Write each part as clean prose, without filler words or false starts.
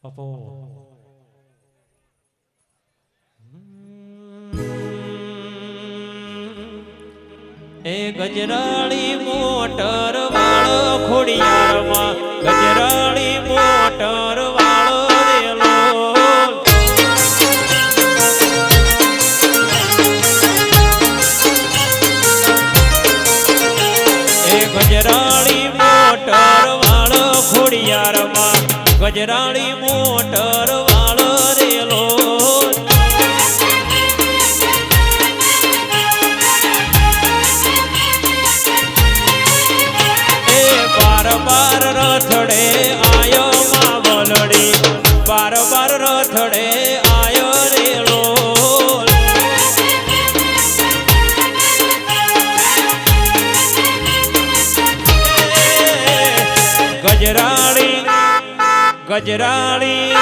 બાપો એ ગજરાળી મોટર વાળો ખોડિયારમાં ગજરાળી મોટર વાળો રેલો એ ગજરાળી મોટર વાળો ખોડિયારમાં ગજરાળી મોટર વાળો રેલો બાર રથડે આયો માવલડી બાર રથડે આયો રેલો ગજરાળી ગજરાળી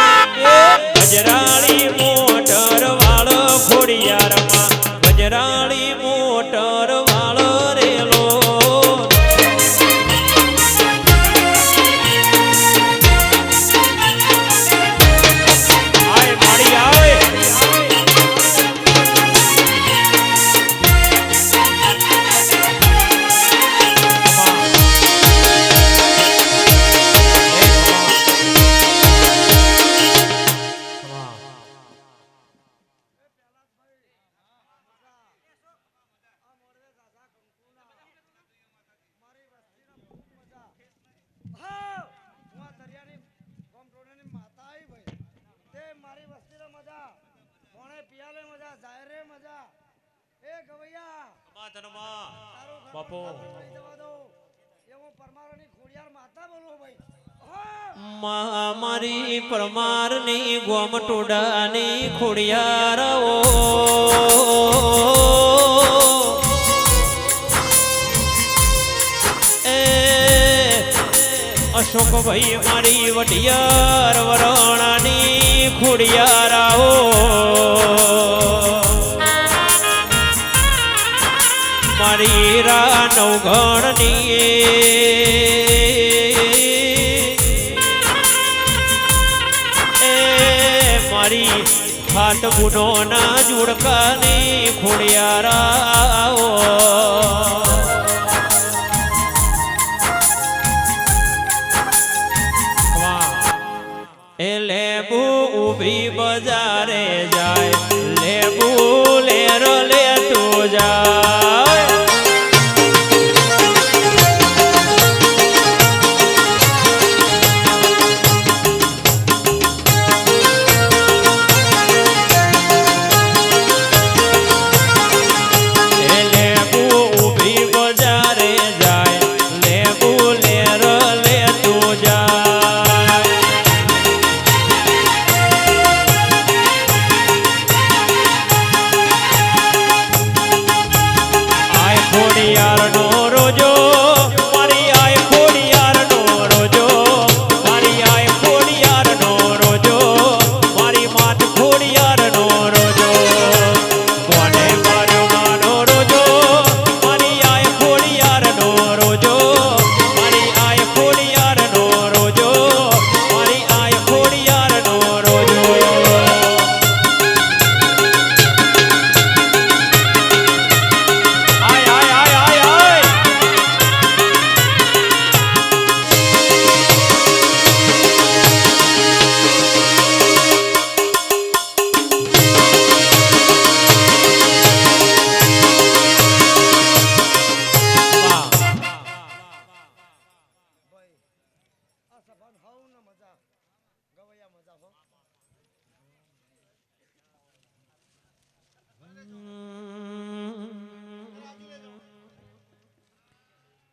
ગજરાળી મોટર વાળો ખોડિયારમાં ગજરાળી મોટર વાળો રેલો બાપો મારી પરમારની ગોમટોડાની ખોડિયારો એ અશોકભાઈ મારી વઢિયાર વરણાની ખોડિયારાઓ મારી રા નવગણની મારી હાથ ગુનો ના જોડકાની ખોડિયારાઓ એ લેબુ ઊભી બજારે જાય લેબુ લેર લેતો જાય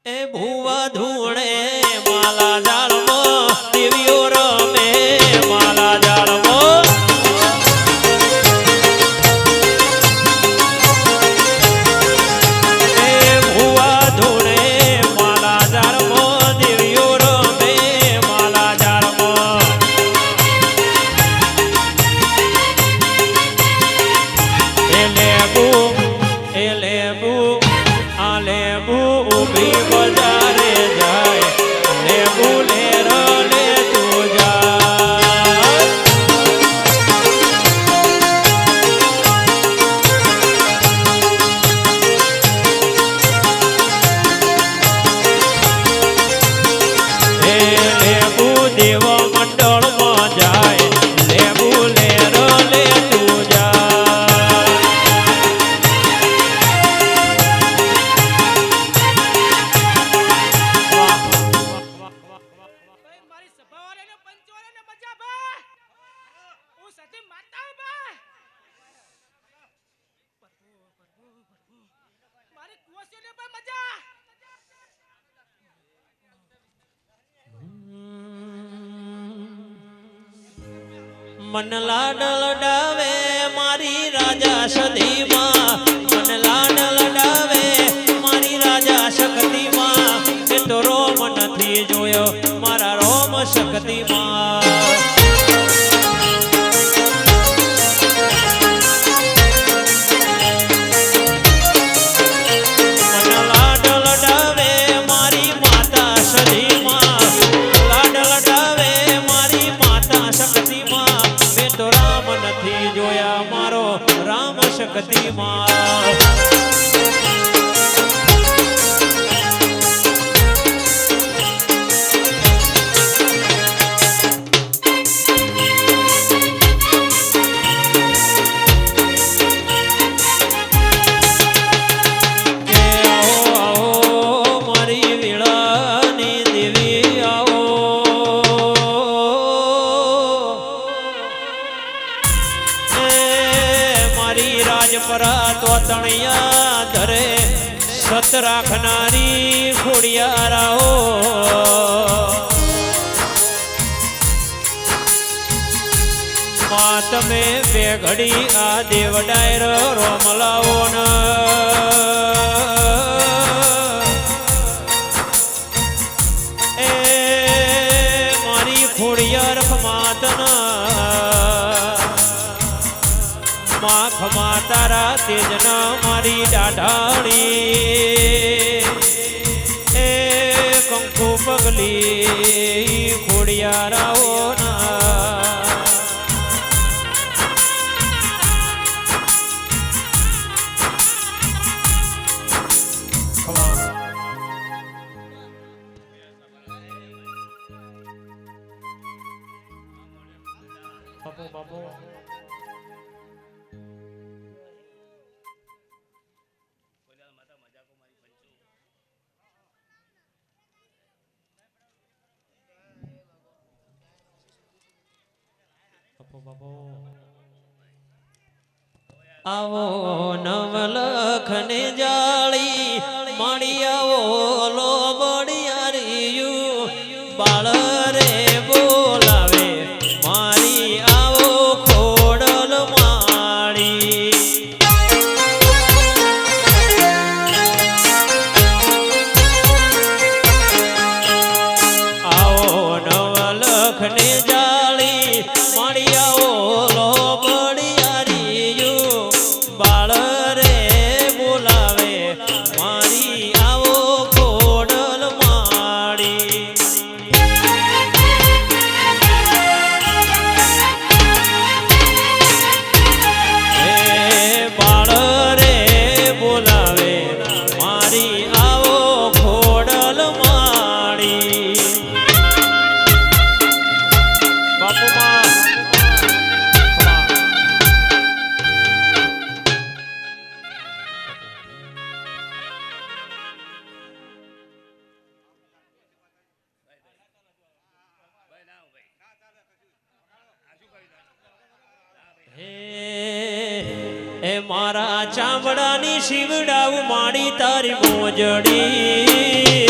એ ભુવા ધૂણે માલા જાળમાં દેવીઓ રમે માલા જાળમાં એ ભુવા ધૂણે માલા જાળમાં દેવીઓ રમે માલા જાળમાં એ લેબુ આ લેબુ ઊભી બજારે જાય મન લાડ લડાવે મારી રાજા સદીમાં, મન લાડ લડાવે મારી રાજા શક્તિમાં. એ તો રોમ નથી જોયો મારા રોમ શક્તિમાં. શક્તિમાં તણિયા ધરે સત રાખનારી ખોડિયારાઓ. માં તમે બે ઘડી આ દેવ ડાયર રોમ લાવો ને એ મારી ખોડિયાર માતના માખમા તારા તેજના મારી દાઢાળી એ કંકુ પગલી ખોડિયારાઓના. બાપુ બાપુ આવો નવલખને જાળી માડી આવો લો બડિયારીયું બાળ રે બોલાવે મારી આવો ખોડલ માળી. આવો નવલખને જાળી માડી આવો લો એ મારા ચામડાની શિવડાવ માડી તારી મોજડી.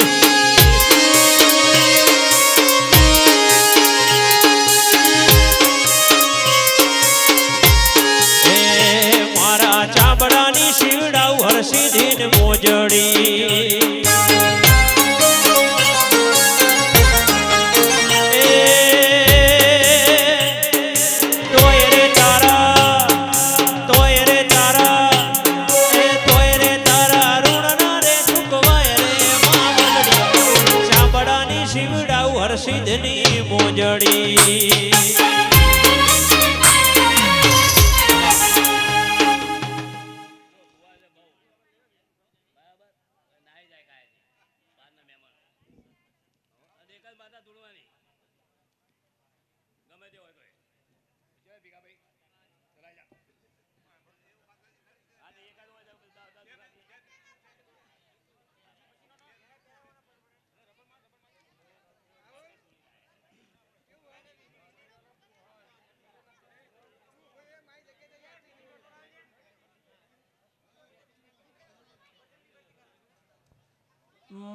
એ મારા ચામડાની શિવડાવ હરસિદ્ધિને મોજડી. હરસિદ્ધની મોજડી.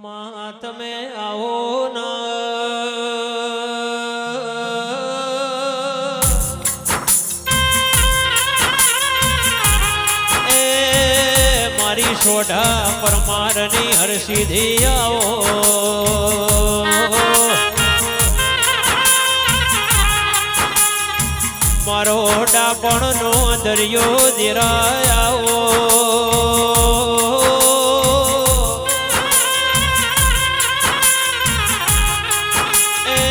માં તમે આવો ના મારી સોઢા પરમારની હરસિદ્ધિ આવો મારો ડાપણનો દરિયો દેરાયાવો એ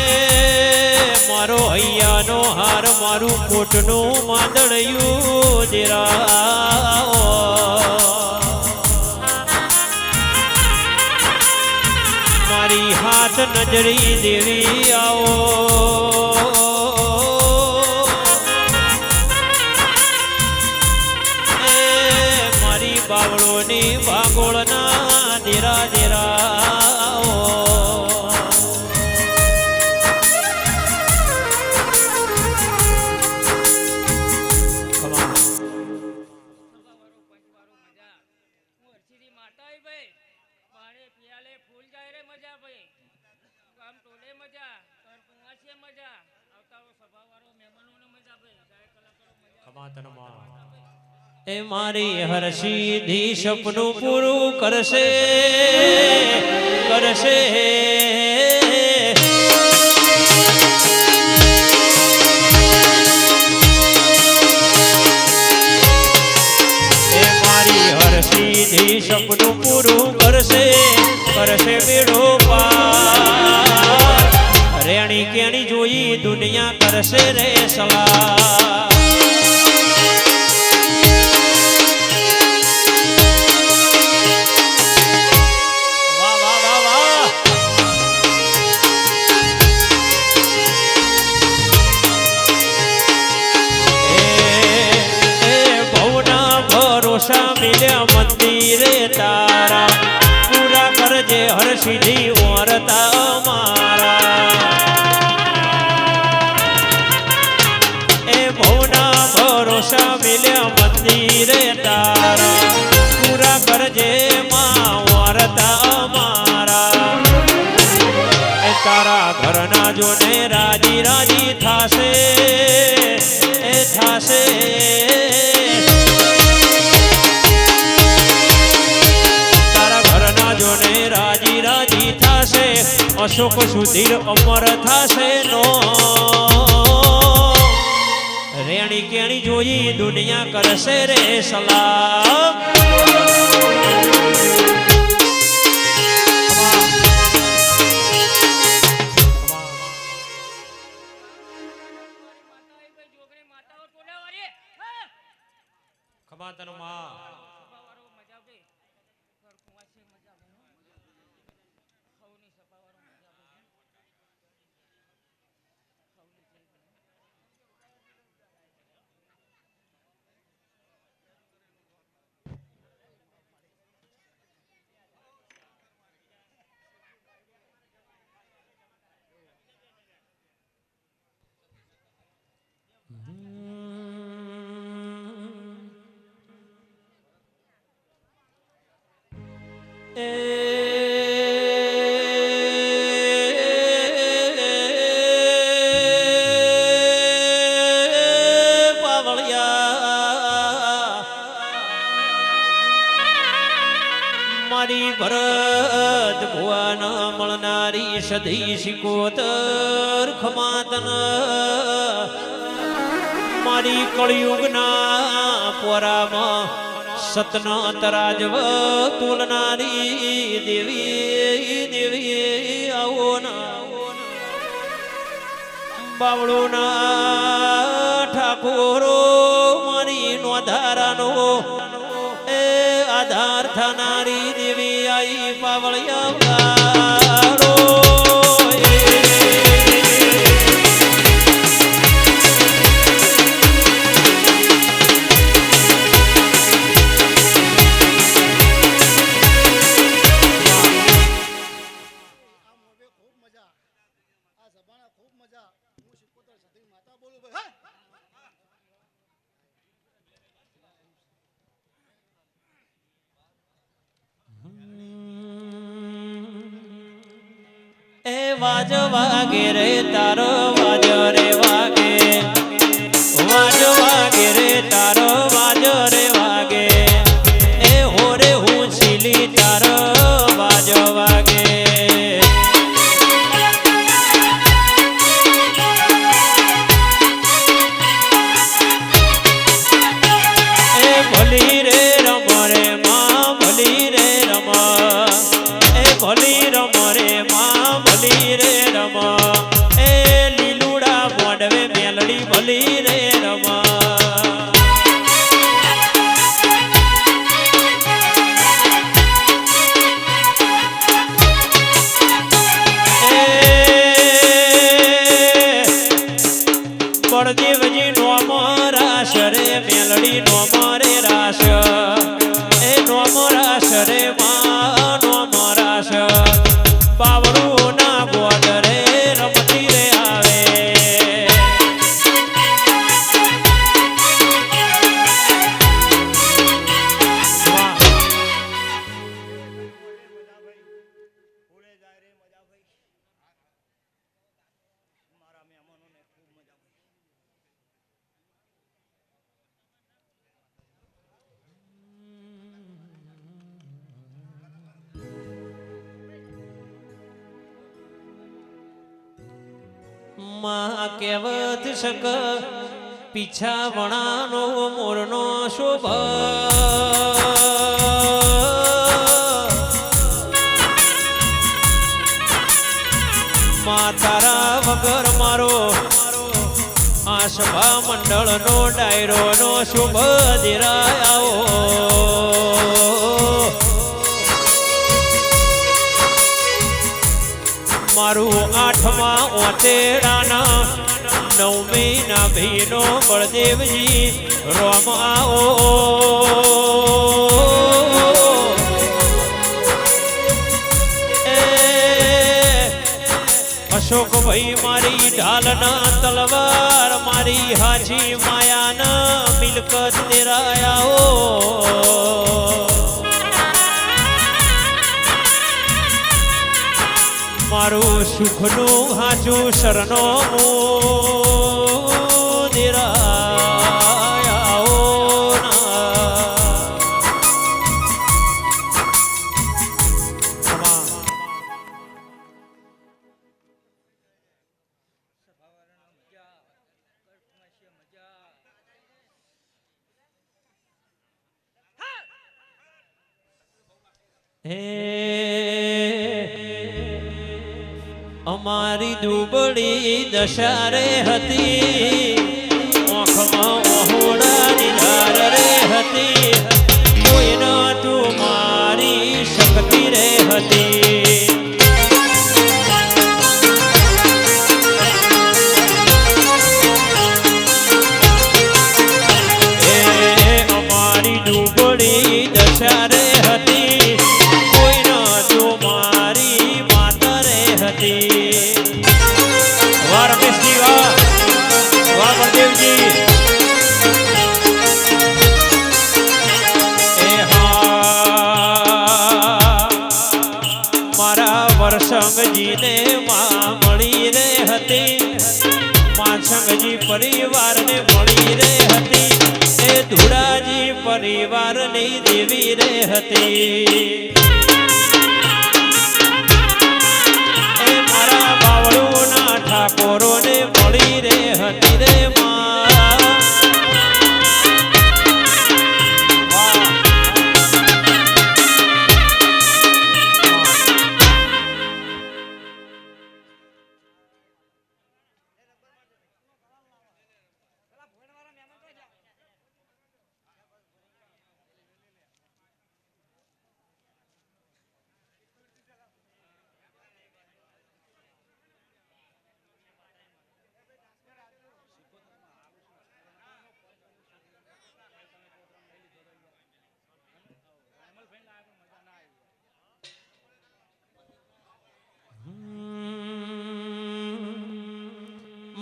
મારો હૈયાનો હાર મારું કોટનું માંદળિયું દેરાવો મારી હાથ નજરી દેવી આવો બાવળોની ભાગોળના દેરા દેરાઓ એ મારી હરસિદ્ધિ સપનું પૂરું કરશે કરશે એ મારી હરસિદ્ધિ સપનું પૂરું કરશે કરશે બેડો પાર રેણી કેણી જોઈ દુનિયા કરશે રે સલાહ મંદિરે તારા પૂરા કરજે હરસિદ્ધિ વર્તા મારા એ ભવના ભરોસા મિલ્યા મંદિરે તારા પૂરા કરજે માં વર્તા મારા એ તારા ઘરના જોને રાજી રાજી થાશે એ થાશે રાજી રાજી થાશે અશોક સુધીર અમર થાશે નો રેણી કેણી જોઈ દુનિયા કરશે રે સલામ ખમાતન માં મારી ભરત ભુવાના મળનારી સધી શિકોતર ખમાતન મારી કળિયુગના પોરામાં સતના તરાજવ તુલનારી દેવી દેવી આવો ના બાવળોના ઠાકોરો મારી નોધારાનો એ આધાર થનારી દેવી આઈ પાવળિયા એ વાજ વાગે રે તારો વાજ રે વાગે વાજ વાગે રે તારો વાજ રે વાગે એ હોરે બળદેવજી નોમ રાશ રે મેલડી નોમ રે રાશ એ નોમ રાશ રે માં નોમ રાશ બાવળું ના ગોદ રે રમતી રે આવે માં કહેવત શક પીછા વણાનો મોરનો શોભ માં તારા વગર મારો આ સભા મંડળનો ડાયરોનો શુભ ધીરાયો મારું આઠમા ઓટેડાના નવમી ના ભીનો બળદેવજી રોમ આવો અશોકભાઈ મારી ઢાલના તલવાર મારી હાજી માયાના મિલકત દેરાયાઓ મારું સુખનું હાચું શરણો દેરાયાઓ અમારી દુબળી દશા રે હતી આંખમાં ઓહોડાની ધાર રે હતી કોઈ નતું મારી શક્તિ રે હતી અમારી દુબળી દશા રે હતી કોઈ નતું મારી માતા રે હતી રમેશજી વાહ બળદેવજી એ હા મારા વરસંગજીને માં મળી રે હતી માસંગજી પરિવારને મળી રે હતી એ ધુડાજી પરિવારની દેવી રે હતી ઠાકોરોને મળી રે હતી રે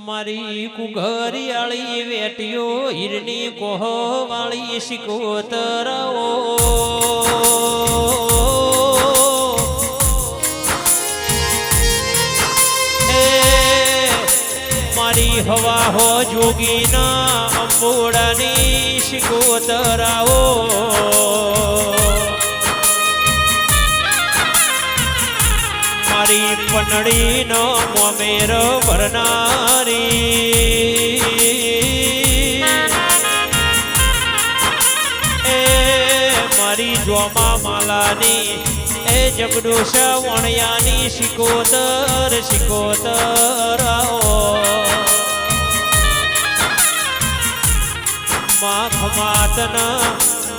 મારી કુઘરિયાળી વેટીઓ હીરની કોહ વાળી શિકોતરાઓ મારી હવા હો જોગીના અંબોડાની શિકોતરાઓ મારી પનડીનો મોમેર ભરનારી એ મારી જોમા માલાની એ જગડોશા વણિયાની શિકોતર શિકોતરાઓ માં ખમાતના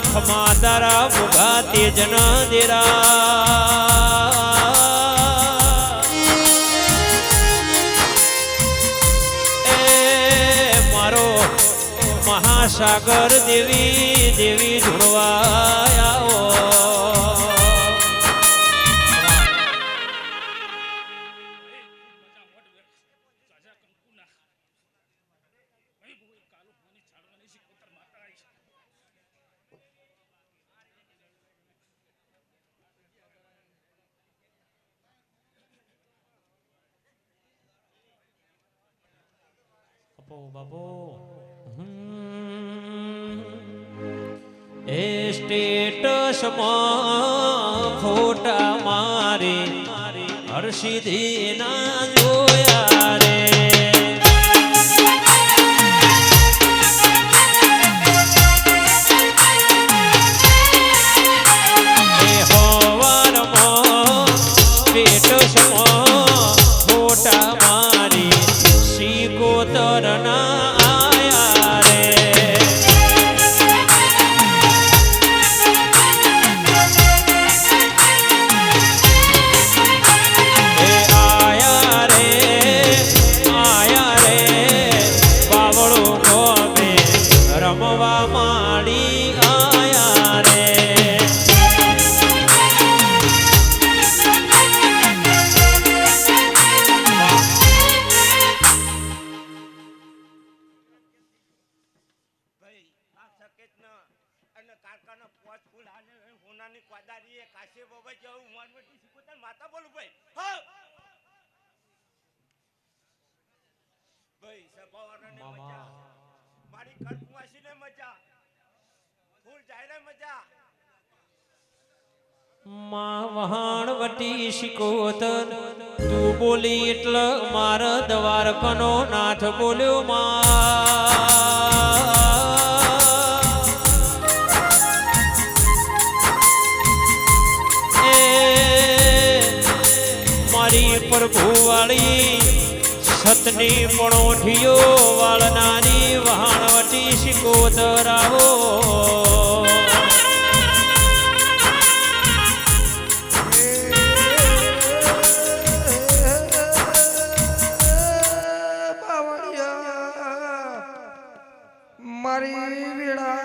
ખમાતારા ભોગા તેજના દેરા મહાસાગર દેવી દેવી ધૂળવાયાઓ બાબો એ સ્ટેટસમાં ફોટા મારે હર્ષિધી ના જોયા રે એ હવારમાં સ્ટેટસમાં ફોટા મારી સિકોતરના આયા રે એ આયા રે બાવળો ગમે રમવા માંડી આયા રે કારખાના પોચ ફૂલ આને હોનાની ક્વાદારી એ કાશે બાબા જવું મોરબેટી સિકોતર માતા બોલું ભાઈ હા ભાઈ સભાવાળાને મજા મારી કરકુવાસીને મજા ફૂલ જાયરે મજા માં વહાણવટી સિકોતર તું બોલી એટલે મારા દ્વારકાનો નાથ બોલ્યો માં મારી પ્રભુ વાળી સતની પણોઠીઓ વાળનારી વહાણવટી સિકોતર આવો મારી વેળા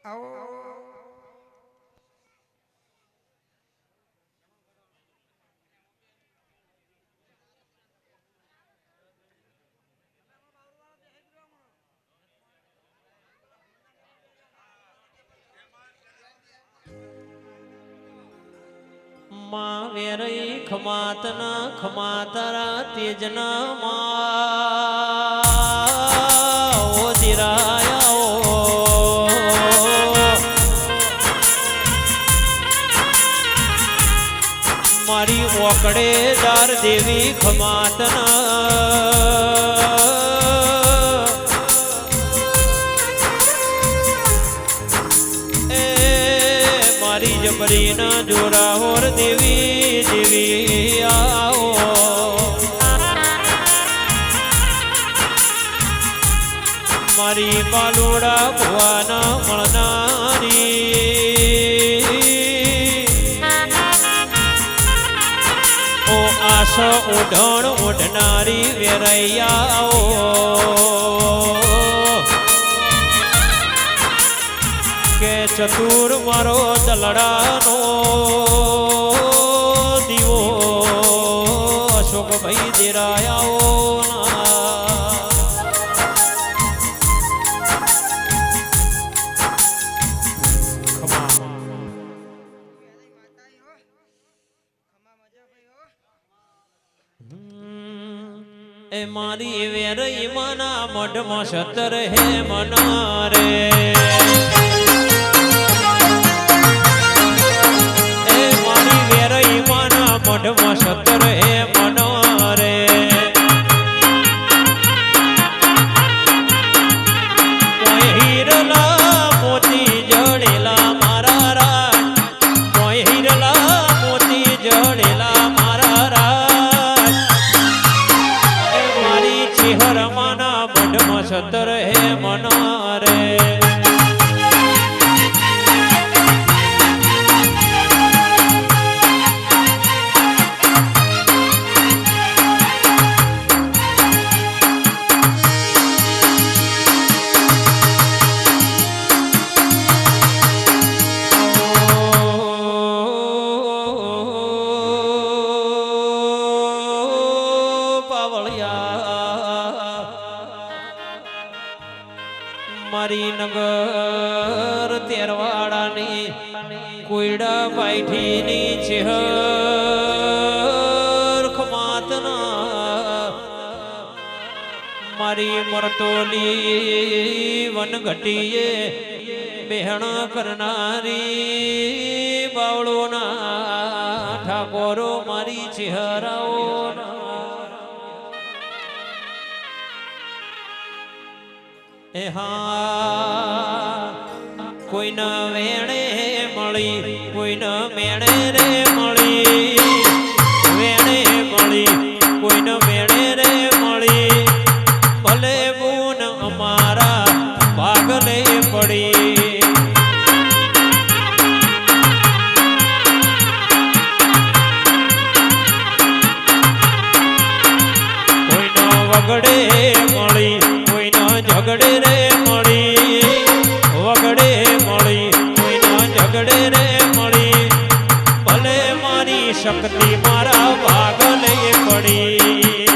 આવો માં વેરઈ ખમાતના ખમાતરા તેજના માં ઓ દિરાયા મારી ઓકડેદાર દેવી ખમાતના મારી જબરીના જોરાહોર દેવી દેવી આવો મારી બાલુડા ભુવાના મળનારી ઓ આશ ઓઢણ ઓઢનારી વેરૈયાઓ કે ચતુર મારો દલડાનો દીવો અશોકભાઈ દેરાયાઓ એ મારી વેરઈ મના મઢમાં સતર હે મના રે મઢમાં સતર હે મનો રે કોઈ હીરલા મોતી જડેલા મારા રાજ કોઈ હીરલા મોતી જડેલા મારા રાજ મારી ચિહર માના મઢમાં સતર હે મનો રે મારી નગર તેરવાડાની કોયડા પાઠીની ચેહર ખમાતના મારી મરતોલી વનઘટીએ બેહણ કરનારી બાવળોના ઠાકોરો મારી ચહેરાઓ એ હા કોઈના વેણે મળી કોઈના મેણે રે મળી વેણે મળી કોઈના મેણે રે મળી ભલે બૂન અમારા ભાગલે પડી કોઈનો વગડે મળી કોઈનો ઝગડે રે મળી વગડે મળી કોઈનો ઝગડે રે મળી ભલે મારી શક્તિ મારા ભાગલે પડી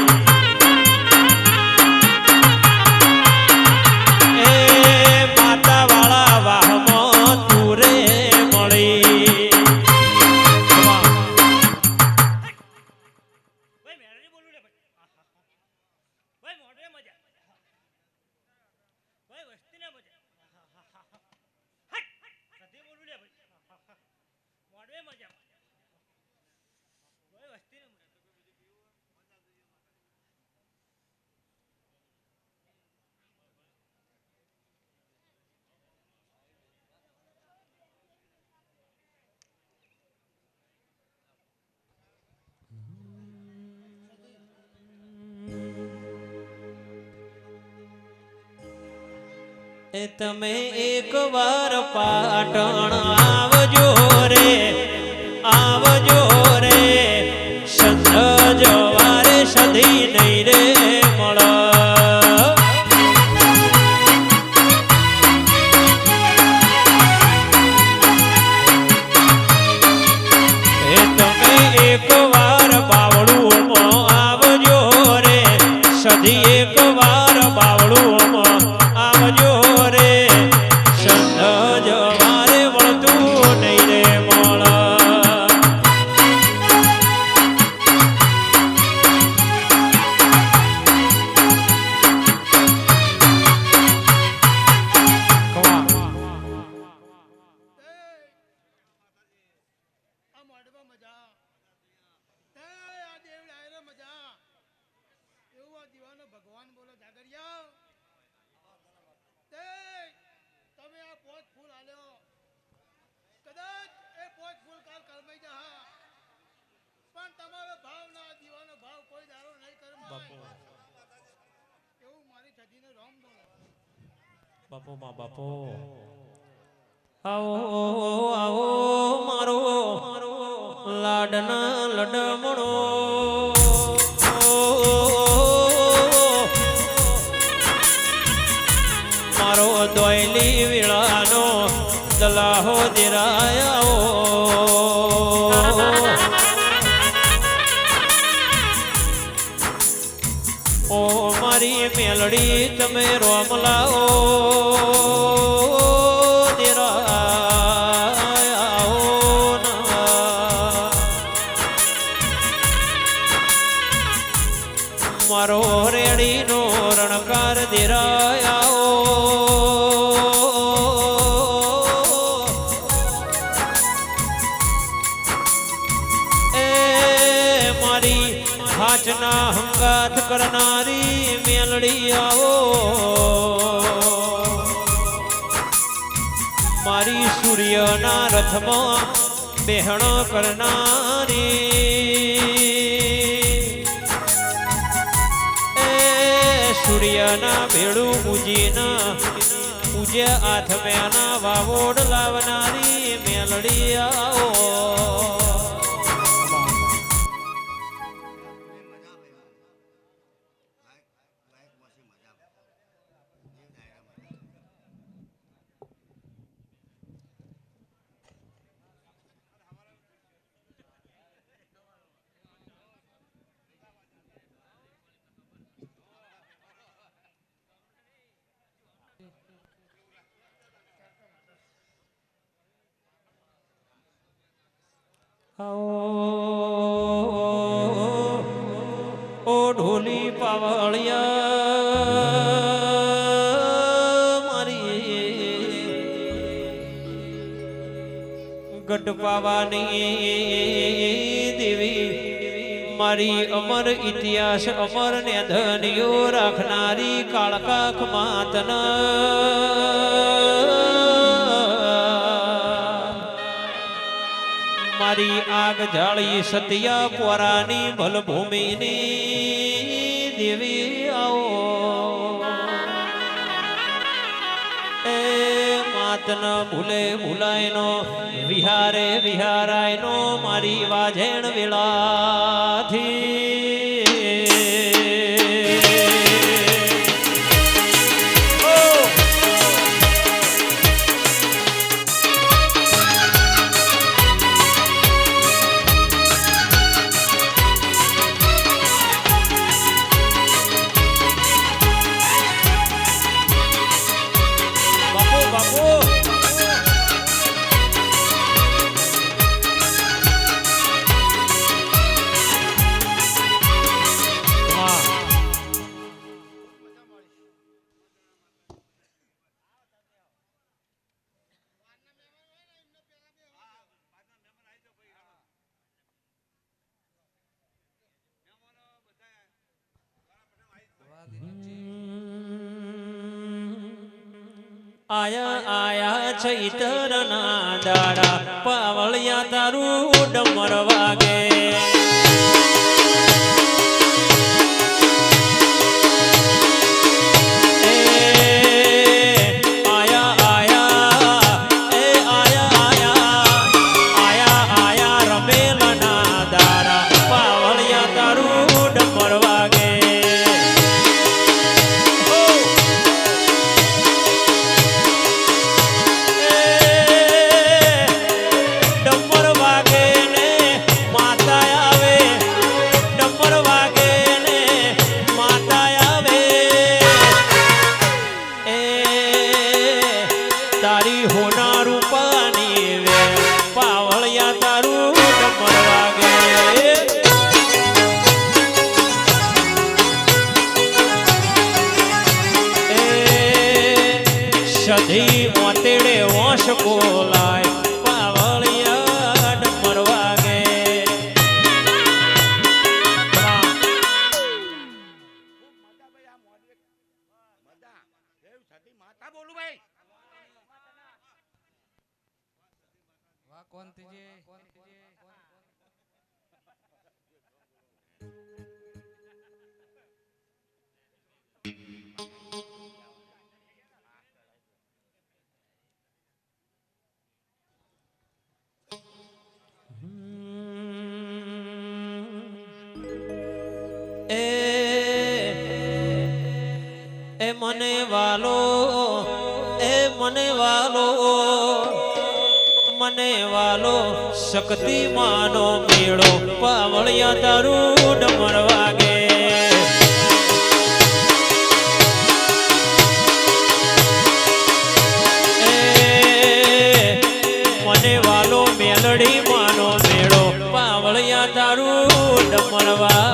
એ તમે એક વાર પાટણ આવજો રે સંત જવારે સધી નહીં રે મળ એ તમે એક વાર બાવળું આવજો રે સધી એક વાર બાવળું આવજો રે સંત જવારે વળતું નહીં રે મળ ભગવાન બોલો જાગરિયા તમે આ પોચ ફૂલ આલ્યો કદાચ એ પોચ ફૂલ કાલ કરમાઈ જા પણ તમારો ભાવ ના દીવાનો ભાવ કોઈ દારો નહીં કરમાય એવું મારી છજીને રામ બોલો બાપો માં બાપો આવો આવો મારો લાડના લડમણો મારો દોયલી વીળાનો દલાહો દિરાયો ઓ મારી મેલડી તમે રોમ લાવો દિરાયો મારો રેડીનો રણકાર દિરાયો હાચના હંગાત કરનારી મેલડી આવો મારી સૂર્યના રથમાં બેહણ કરનારી એ સૂર્યના ભેળું પૂજીના પૂજ્ય આથમ્યાના વાવોડ લાવનારી મેલડી આવો ઓ ઢોલી પાવળિયા મારી ગઢ પાવાની દેવી મારી અમર ઇતિહાસ અમર ને ધનિયો રાખનારી કાળકાખ માતના મારી આગ જાળી સત્યા પોરાની ભલભૂમિની દેવી આવો એ માતન ભૂલે ભૂલાયનો વિહારે વિહારાયનો મારી વાજેણ વેળાથી આયા આયા ચૈતરના દાડા પાવળિયા તારું ડમર વાગે સધી ઓતેડે વંશ બોલાય પાવળિયા ડમર વાગે માતા બોલું ભાઈ વાહ કોણ તીજે મને વાલો મને વાલો મને વાલો શક્તિ માનો મેળો પાવળિયા તારું ડમર વાગે મને વાલો મેલડી માનો મેળો પાવળિયા તારું ડમર વાગે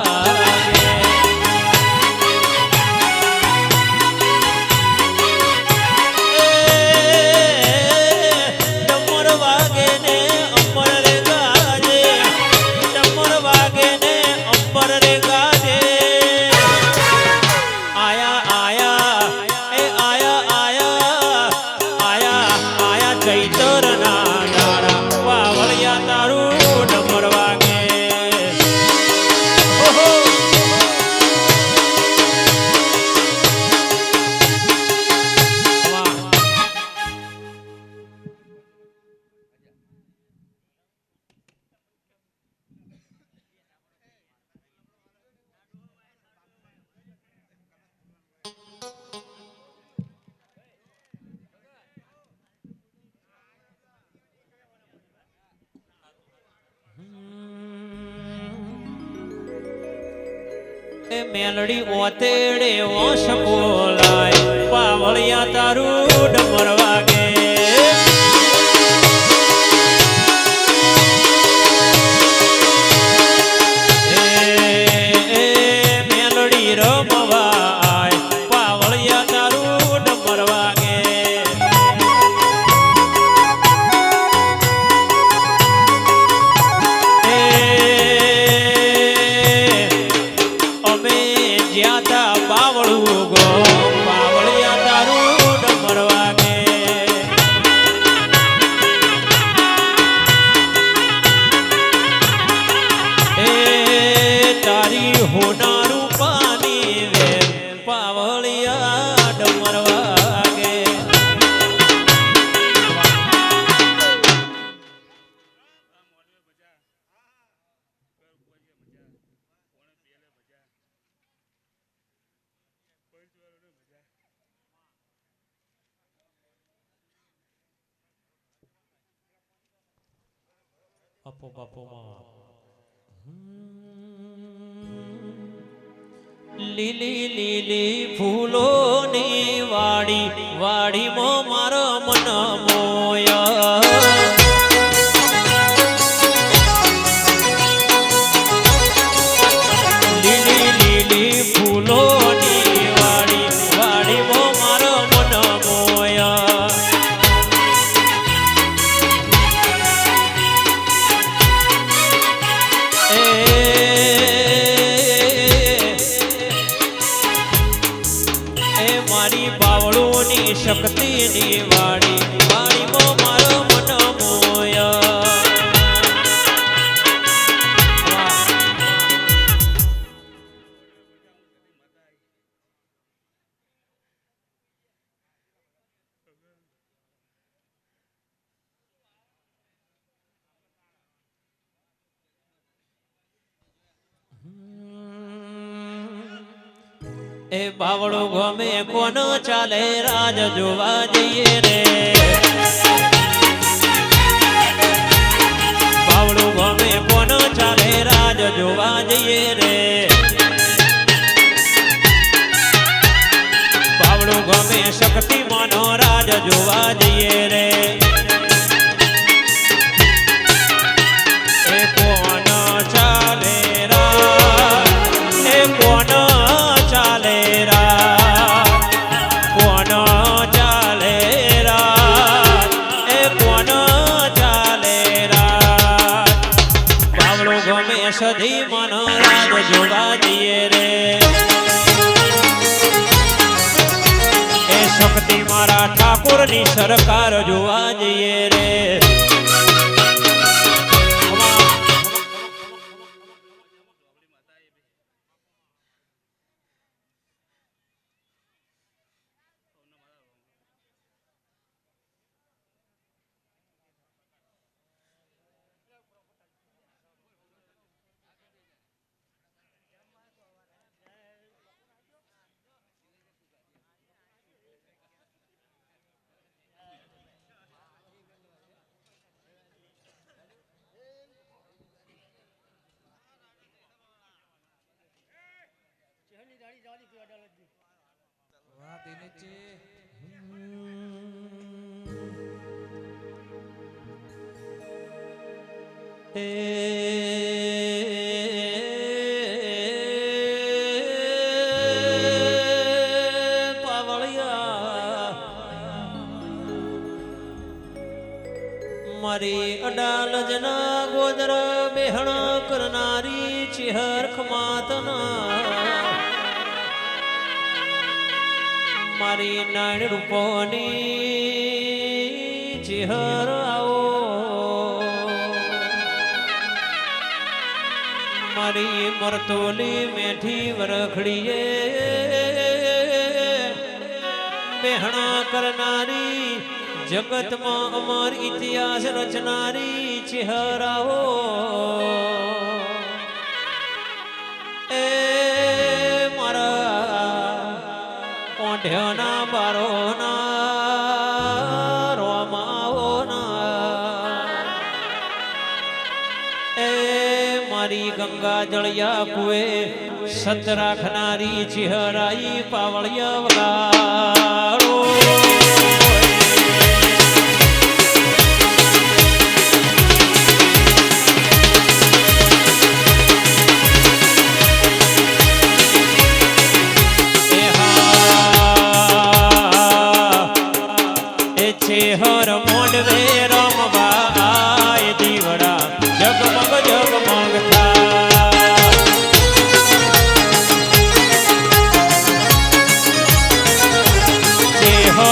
એ મેલડી ઓતેડે વંશ બોલાય પાવળિયા તારું ડમર વાગે મારી હોના રૂપાની વે પાવળિયા ડમર વાગે આપો બાપોમાં લીલી લીલી ફૂલોની વાડી વાડીમાં મારો મન મોયા લીલી લીલી ફૂલોની વાડી વાડીમાં મારો મન મોયા મારી બાવળોની શક્તિની વાડી વાડીમાં મારો મન મોયા એ બાવળો ગમે કોનો ચાલે રાજ જોવા જઈએ રે બાવળો ગમે કોનો ચાલે રાજ જોવા જઈએ રે બાવળો ગમે શક્તિ માનો રાજ જોવા જઈએ રે એ કોનો ચાલે રાજ એ કોનો ચાલે કોનો ચાલે એ કોનો ચાલે બાવળો ગમે સધી મનો રાજ જોવા જઈએ રે એ શક્તિ મારા ઠાકોરની સરકાર જોવા જઈએ રે વાહ દિનેશજી મારી અડાલ જના ગોદર બેહણ કરનારી ચિહર ખમાતના મારી નાણ રૂપોની ચિહર આવો મારી મરતોલી મેઠી વરખડીએ બેહણા કરનારી જગતમાં અમર ઇતિહાસ રચનારી ચહેરાઓ એ મારા ઓઢ્યાના બારોના રોમાઓના એ મારી ગંગા જળિયા કુએ સત રાખનારી ચહેરાઈ પાવળિયા વગાડો હર મોડવે રમવા દીવડા જગમગ જગમગ હર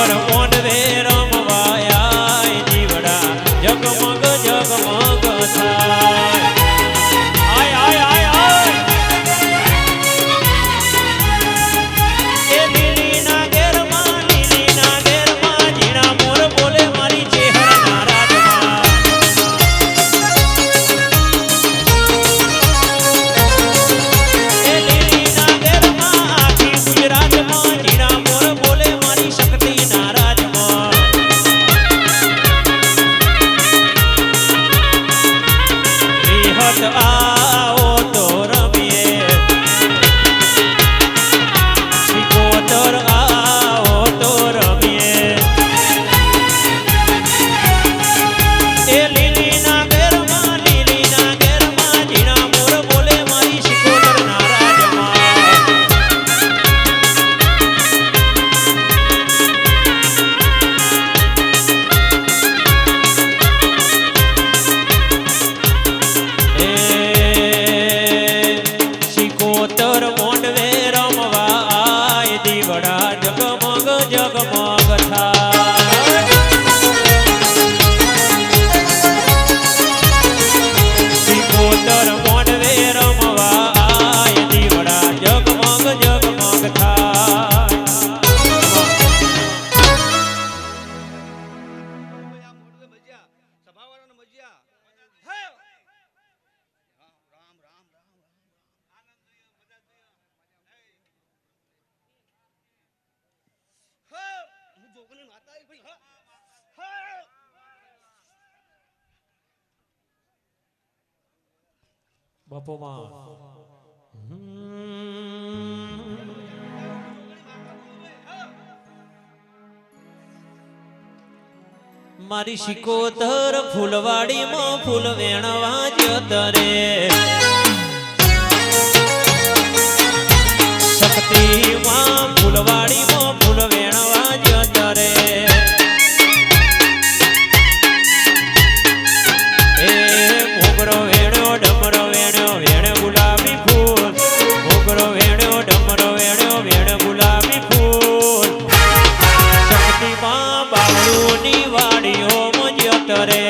બાપુમાં મારી શિકોતર ફૂલવાડીમાં ફૂલ વેણવા જતરે શક્તિમાં ફૂલવાડીમાં ફૂલ વેણવા જતરે એ મોગરો વેણ્યો ડમરો વેણ્યો વેણ ગુલાબી ફૂલ મોગરો વેણ્યો ડમરો વેણ્યો વેણ ગુલાબી ફૂલ શક્તિમાં બાવળુની વાડીઓમાં જતરે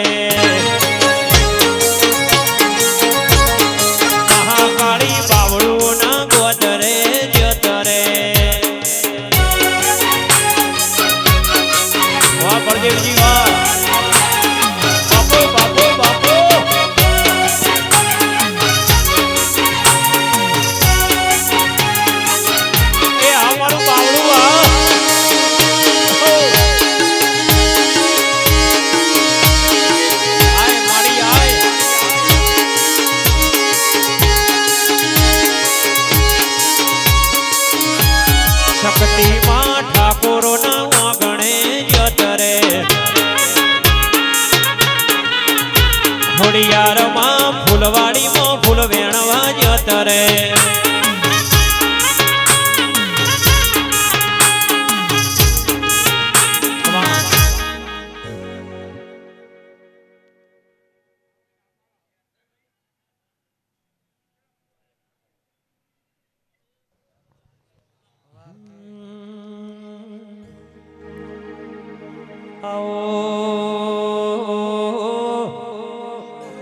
મહાકાળી બાવળુના ગોદરે જતરે વાહ બળદેવજી વાહ બાપો બાપો બાપો એ અમારું બાવળું આ આય મારી આય શક્તિમાં ઠાકોરોના વાગણે જતરે ખોડિયારમાં ફૂલવાડીમાં ફૂલ વેણવા જતરે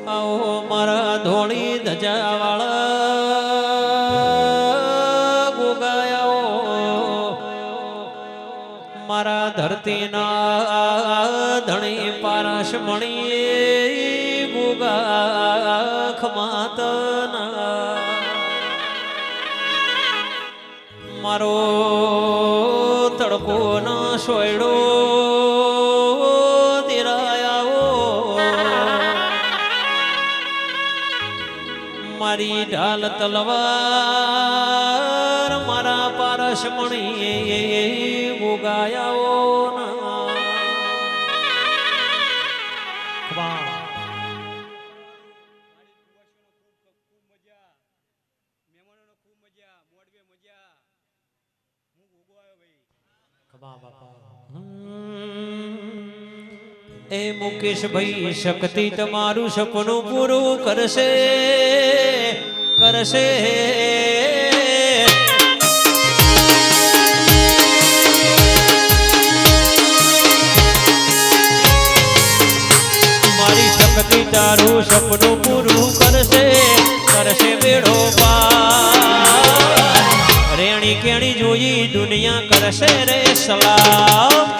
આવો મારા ધોળી ધજાવાળા ગોગાયાઓ મારા ધરતીના ધણી પારસ મણી ગોગા ખમાતના મારો તડકો ના સોયડો મારી ઢાલ તલવાર મારા પારસ મણી ગોગાયાઓ એ મુકેશ ભાઈ શક્તિ તમારું સપનું પૂરું કરશે કરશે મારી શક્તિ તારું સપનું પૂરું કરશે કરશે બેડો પાર રેણી કેણી જોઈ દુનિયા કરશે રે સલામ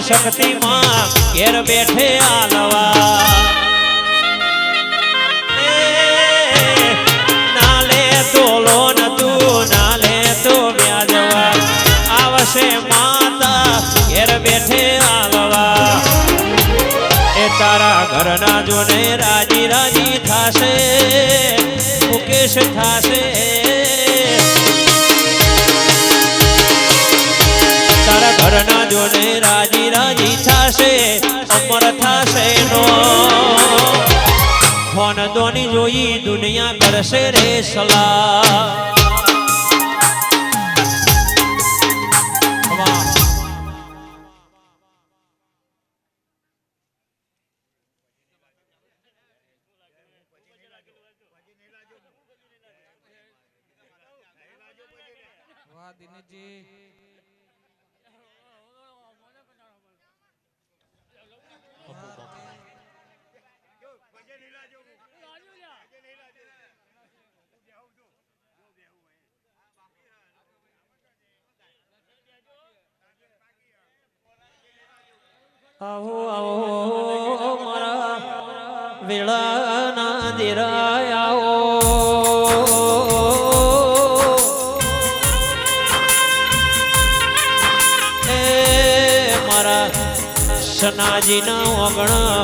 શક્તિમાં ઘેર બેઠે આલવા નાલે તો લોન તું નાલે તો વ્યાજવા આવશે માતા ઘેર બેઠે આલવા એ તારા ઘરના જોને રાજી રાજી થાશે મુકેશ થાશે તારા ઘરના જોને રાજી રાજી થાશે અમર થાશે નો ફોન દોની જોઈ દુનિયા કરશે રે સલાહ વાહ દિનેશજી આવો આવો મારા વેળાના દેરાય આવો એ મારા સનાજીના ઓગણા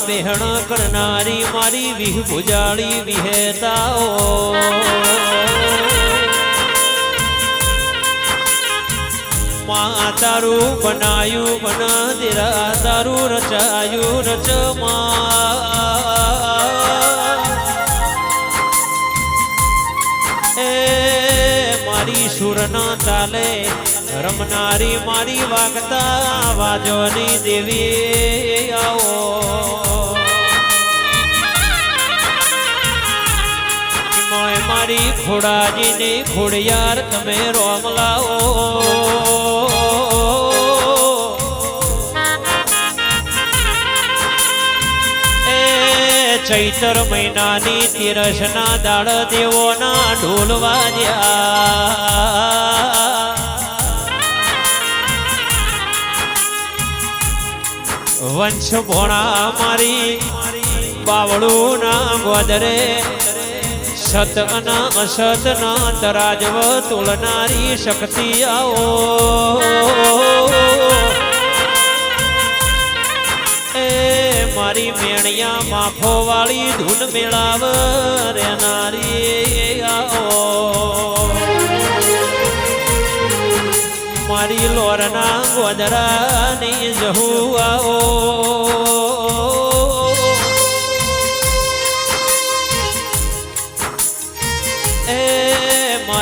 બેહણ કરનારી મારી વિહ ભુજાળી વિહેતાઓ માં તારું બનાયું બના દેરા તારું રચાયું રચમાં એ મારી સુરના તાલે રમનારી મારી વાગતા વાજોની દેવી આવો મારી ખોડાજીની ખોડિયાર તમે રોમ લાવો એ ચૈતર મહિનાની તિરસના દાળ દેવોના ઢોલ વાજ્યા વંશ ભોણા મારી બાવળું ના ગોદરે સત અને અસત ના તરાજવ તુલનારી શક્તિ આવો એ મારી મેણિયા માફો વાળી ધૂન મેળાવ રેનારી આવો મારી લોરના ગોદરાની જહુ આવો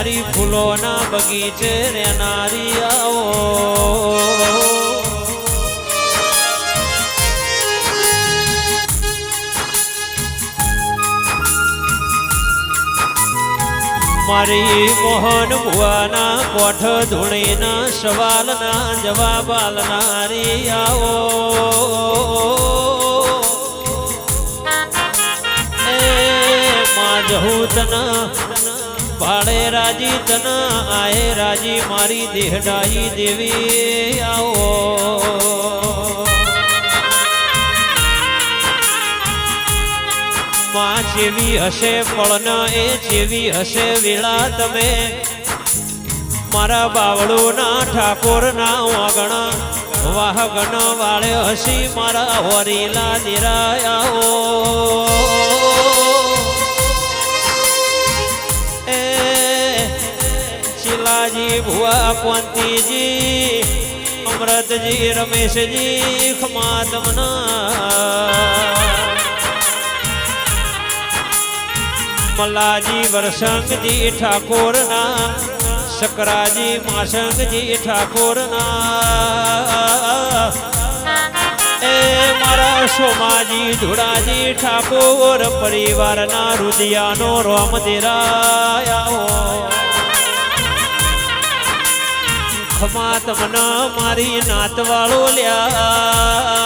મારી ફૂલોના બગીચે રેનારી આવો મારી મોહન ભુવાના કોઠ ધૂણીના સવાલના જવાબ આલનારી આવો એ માં જહૂતના ભાડે રાજી તના આહે રાજી મારી દેહડાઈ દેવી આવો માં જેવી હશે ફળન એ જેવી હશે વેળા તમે મારા બાવળોના ઠાકોરના વાગણા વાહગણ વાળે હસી મારા વરીલા દેરાયાઓ શિલાજી ભુવા કોંતીજી અમૃતજી રમેશજી ખમા તમના મલ્લાજી વરસંગજી ઠાકોરના શકરાજી માસંગજી ઠાકોરના એ મારા સોમાજી ધુડાજી ઠાકોર પરિવારના રુદિયાનો રોમ દેરાયાઓ ખમા તમના મારી નાતવાળો લ્યા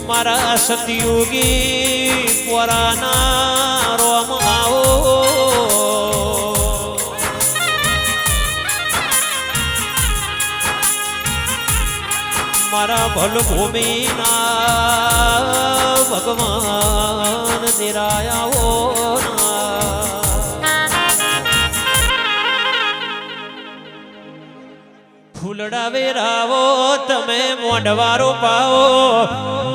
મારા સતયુગી પોરાના રોમ આવો મારા ભલભૂમિના ભગવાન દેરાયાઓ ફૂલડા વેરાવો તમે મોઢવારો પાવો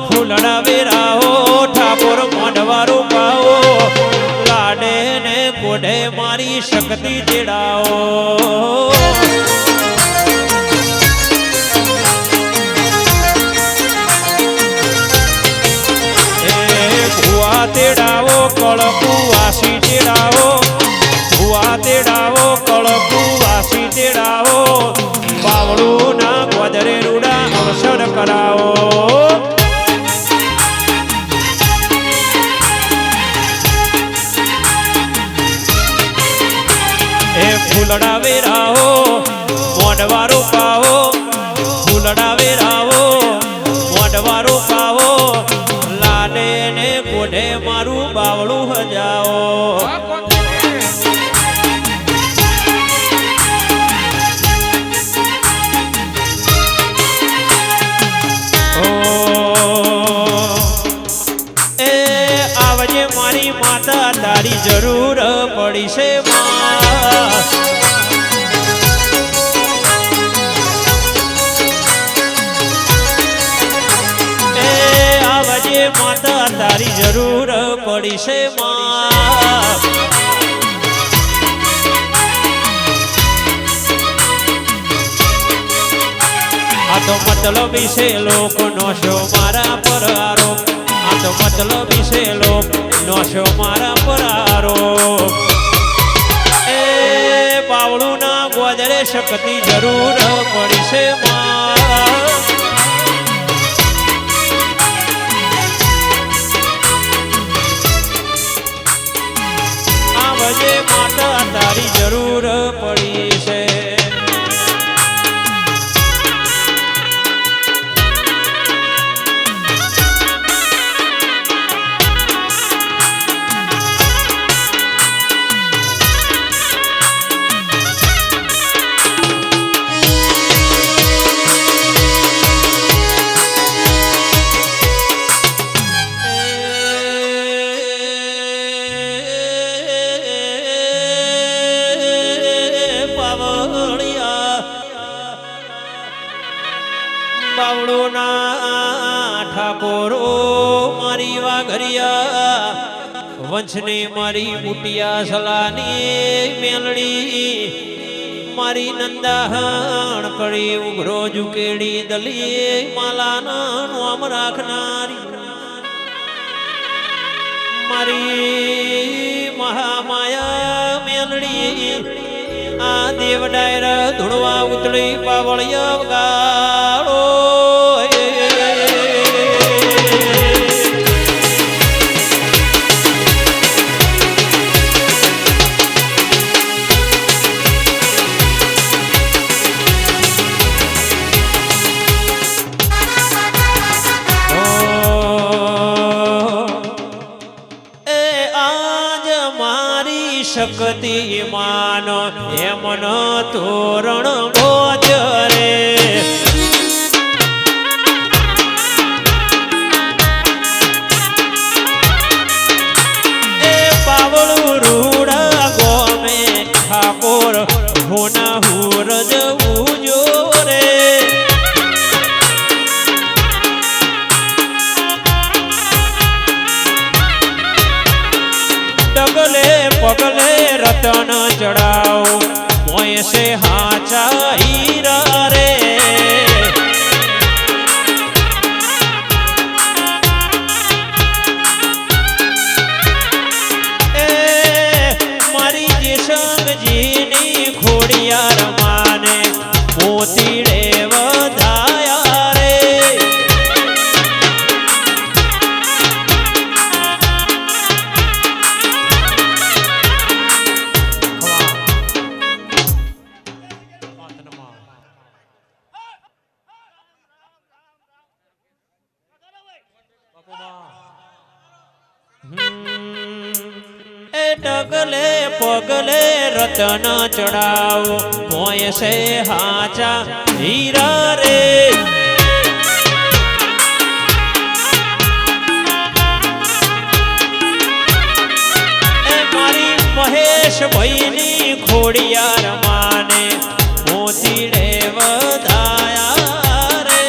ફૂલડા વેરાવો ઠાકોર મોઢવારો પાવો લાડે ને કોઢે મારી શક્તિ તેડાવો ભુવા તેડાવો કળકુ વાસી તેડાવો ભુવા તેડાવો કળકુ વાસી તેડાવો બાવળું ના ગોદરે રૂડા અવસર કરાવો એ ફૂલડા વેરાવો મોઢવારો પાવો ફૂલડા વેરાવો મોઢવારો પાવો લાડે ને કોઢે મારું બાવળું હજાવો તારી જરૂર પડી છે માં એ આવજે માતા તારી જરૂર પડી છે માં આ તો મતલબી છે લોકોનો શો મારા પર આરોપ આ તો મતલબી છે લોકોનો શો મારા પર આરોપ એ બાવળું ના ગોદરે શક્તિ જરૂર પડી છે માં આવજે માતા તારી જરૂર પડી છે બાવળોના ઠાકોરો મારી વાઘરિયા વંશને મારી બુટિયા સલાની મેલડી મારી નંદાહણ કરી ઉઘરો ઝુકેડી દલી માલાના નામ રાખનારી મારી મહામાયા મેલડી આ દેવ ડાયર ધૂળવા ઉતળી પાવળિયા વગાડો શક્તિ માનો એમન તોરણ ગોજરે એ પાવળું રૂડા ગોમે ઠાકોર હોના હુર જવું જોરે ડગલે પગલે રતન ચડાવ મોય સે હાચા હીરા રે એ મારી જે સંગજીની ખોડિયાર માને મોતીડે વધાયા રે એ ડગલે પગલે રતન ચડાવો મોય સે હાચા હીરા રે એ મારી મહેશ ભાઈની ખોડિયાર માને મોતીડે વધાયા રે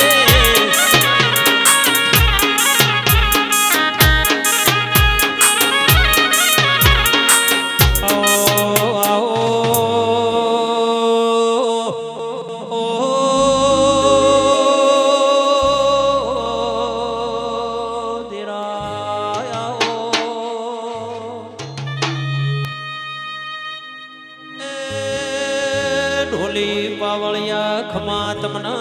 ઢોલી પાવળિયા ખમા તમના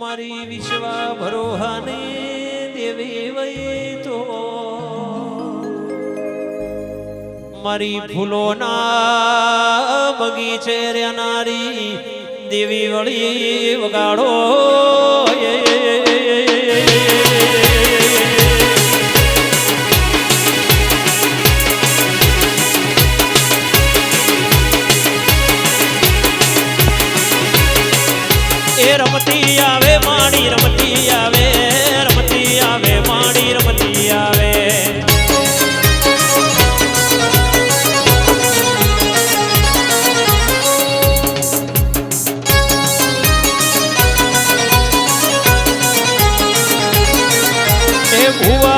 મારી વિશ્વા ભરોહાની દેવી વઈ તો મારી ફૂલોના બગીચે રહેનારી દેવી વળી વગાડો એ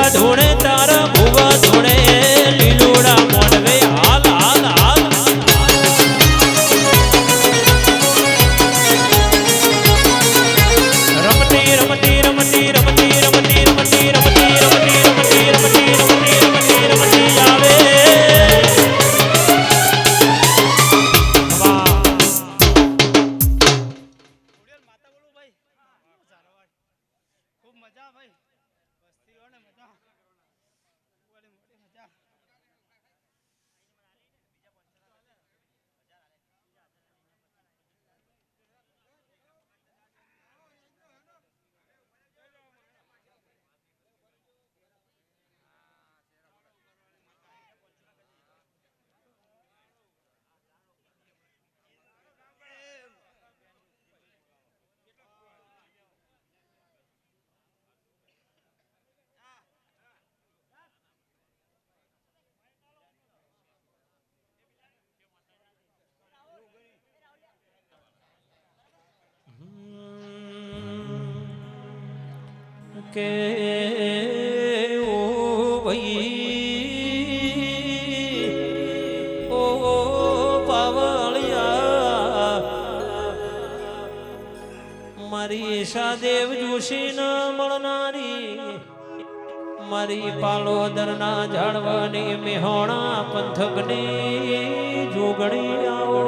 ભૂવા ધૂણે તારા ભૂવા ધૂણે લીલોડા મોડવે હાલ હાલ હાલ રમતી રમતી રમતી રમતી રમતી રમતી રમતી રમતી રમતી રમતી રમતી રમતી રમતી આવે વાહ માતા બોલું ભાઈ ખૂબ મજા ભાઈ વસ્તીઓને મજા મોટી મજા કે ઓ ભાઈ ઓ પાવળિયા મારી સાદેવ જોશી ન મળનારી મારી પાલોદરના ઝાડવાની મેહોણા પંથકની જોગણી આવો